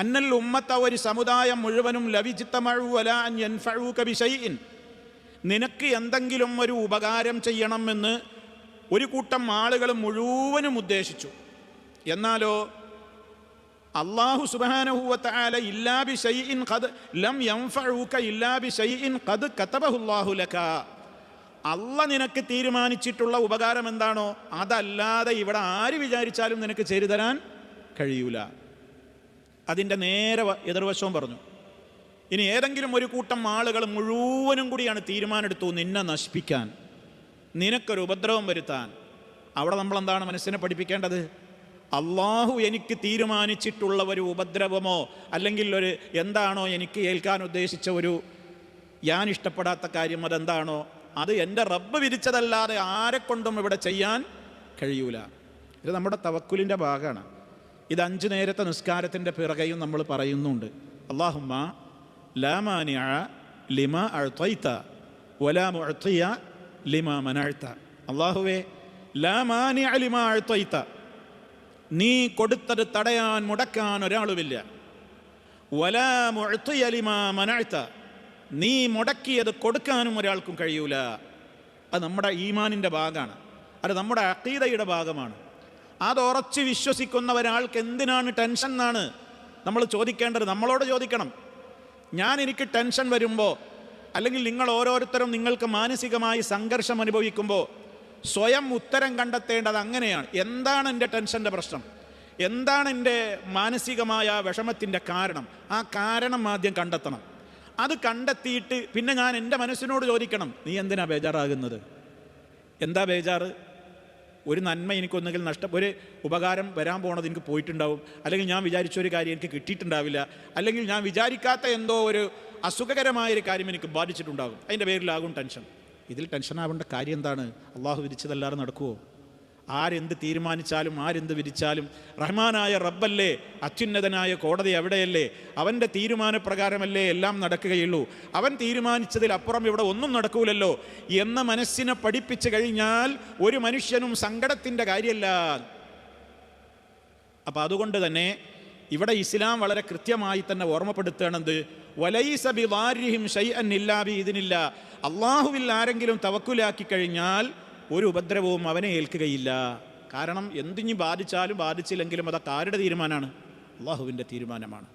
അന്നൽ ഉമ്മത്ത, ഒരു സമുദായം മുഴുവനും ലവിജിത്തമഴു വലാ അൻ യൻഫഊക ബിശൈഇൻ, നിനക്ക് എന്തെങ്കിലും ഒരു ഉപകാരം ചെയ്യണമെന്ന് ഒരു കൂട്ടം ആളുകൾ മുഴുവനും ഉദ്ദേശിച്ചു. എന്നാലോ അല്ലാഹു സുബ്ഹാനഹു വ തആല ഇല്ലാ ബിശൈഇൻ ഖദ് ലം യൻഫഊക ഇല്ലാ ബിശൈഇൻ ഖദ് കതബഹുല്ലാഹു ലക, അല്ല നിനക്ക് തീരുമാനിച്ചിട്ടുള്ള ഉപകാരം എന്താണോ അതല്ലാതെ ഇവിടെ ആര് വിചാരിച്ചാലും നിനക്ക് ചെയ്തു തരാൻ കഴിയൂല. അതിൻ്റെ നേരെ എതിർവശവും പറഞ്ഞു. ഇനി ഏതെങ്കിലും ഒരു കൂട്ടം ആളുകൾ മുഴുവനും കൂടിയാണ് തീരുമാനമെടുത്തു നിന്നെ നശിപ്പിക്കാൻ, നിനക്കൊരു ഉപദ്രവം വരുത്താൻ. അവിടെ നമ്മളെന്താണ് മനസ്സിനെ പഠിപ്പിക്കേണ്ടത്? അള്ളാഹു എനിക്ക് തീരുമാനിച്ചിട്ടുള്ള ഒരു ഉപദ്രവമോ അല്ലെങ്കിൽ ഒരു എന്താണോ എനിക്ക് ഏൽക്കാൻ ഉദ്ദേശിച്ച ഒരു ഞാൻ ഇഷ്ടപ്പെടാത്ത കാര്യം അതെന്താണോ അത് എൻ്റെ റബ്ബ് വിധിച്ചതല്ലാതെ ആരെക്കൊണ്ടും ഇവിടെ ചെയ്യാൻ കഴിയൂല. ഇത് നമ്മുടെ തവക്കുലിൻ്റെ ഭാഗമാണ്. ഇത് 5 നേരത്തെ നിസ്കാരത്തിൻ്റെ പിറകെയും നമ്മൾ പറയുന്നുണ്ട്. അല്ലാഹുമ്മ ലാ മാനിഅ ലിമാ അഅ്തൈത വലാ മുഅ്തിയ ലിമാ മനഅ്ത. അല്ലാഹുവേ, ലാ മാനിഅ ലിമാ അഅ്തൈത, നീ കൊടുത്തത് തടയാൻ മുടക്കാൻ ഒരാളുമില്ല. വലാ മുഅ്തിയ ലിമാ മനഅ്ത, നീ മുടക്കിയത് കൊടുക്കാനും ഒരാൾക്കും കഴിയൂല. അത് നമ്മുടെ ഈമാനിൻ്റെ ഭാഗമാണ്, അത് നമ്മുടെ അഖീദയുടെ ഭാഗമാണ്. അത് ഉറച്ച് വിശ്വസിക്കുന്ന ഒരാൾക്ക് എന്തിനാണ് ടെൻഷൻ എന്നാണ് നമ്മൾ ചോദിക്കേണ്ടത്. നമ്മളോട് ചോദിക്കണം. എനിക്ക് ടെൻഷൻ വരുമ്പോൾ അല്ലെങ്കിൽ നിങ്ങൾ ഓരോരുത്തരും നിങ്ങൾക്ക് മാനസികമായി സംഘർഷം അനുഭവിക്കുമ്പോൾ സ്വയം ഉത്തരം കണ്ടെത്തേണ്ടത് അങ്ങനെയാണ്. എന്താണ് എൻ്റെ ടെൻഷൻ്റെ പ്രശ്നം? എന്താണ് എൻ്റെ മാനസികമായ വിഷമത്തിൻ്റെ കാരണം? ആ കാരണം ആദ്യം കണ്ടെത്തണം. അത് കണ്ടെത്തിയിട്ട് പിന്നെ ഞാൻ എൻ്റെ മനസ്സിനോട് ചോദിക്കണം, നീ എന്തിനാ ബേജാറാകുന്നത്? എന്താ ബേജാറ്? ഒരു നന്മ എനിക്കൊന്നുകിൽ ഒരു ഉപകാരം വരാൻ പോണത് എനിക്ക് പോയിട്ടുണ്ടാവും, അല്ലെങ്കിൽ ഞാൻ വിചാരിച്ചൊരു കാര്യം എനിക്ക് കിട്ടിയിട്ടുണ്ടാവില്ല, അല്ലെങ്കിൽ ഞാൻ വിചാരിക്കാത്ത എന്തോ ഒരു അസുഖകരമായൊരു കാര്യം എനിക്ക് ബാധിച്ചിട്ടുണ്ടാകും. അതിൻ്റെ പേരിലാകും ടെൻഷൻ. ഇതിൽ ടെൻഷനാവേണ്ട കാര്യം എന്താണ്? അള്ളാഹു വിധിച്ചതല്ലാതെ നടക്കുമോ? ആരെന്ത് തീരുമാനിച്ചാലും ആരെന്ത് വിധിച്ചാലും റഹ്മാനായ റബ്ബല്ലേ, അത്യുന്നതനായ കോടതി അവിടെയല്ലേ, അവൻ്റെ തീരുമാനപ്രകാരമല്ലേ എല്ലാം നടക്കുകയുള്ളൂ. അവൻ തീരുമാനിച്ചതിലപ്പുറം ഇവിടെ ഒന്നും നടക്കൂലല്ലോ എന്ന മനസ്സിനെ പഠിപ്പിച്ചു കഴിഞ്ഞാൽ ഒരു മനുഷ്യനും സങ്കടത്തിൻ്റെ കാര്യമല്ല. അപ്പം അതുകൊണ്ട് തന്നെ ഇവിടെ ഇസ്ലാം വളരെ കൃത്യമായി തന്നെ ഓർമ്മപ്പെടുത്തുകയാണെന്ത്? വലൈസ ബിദാരിഹിം ശൈഅൻ ഇല്ലാ ബിഇദ്നില്ല, അള്ളാഹുവിൽ ആരെങ്കിലും തവക്കുലാക്കി കഴിഞ്ഞാൽ ഒരു ഉപദ്രവവും അവനെ ഏൽക്കുകയില്ല. കാരണം എന്തിഞ്ഞ് ബാധിച്ചാലും ബാധിച്ചില്ലെങ്കിലും അതൊക്കെ ആരുടെ തീരുമാനമാണ്? അള്ളാഹുവിൻ്റെ തീരുമാനമാണ്.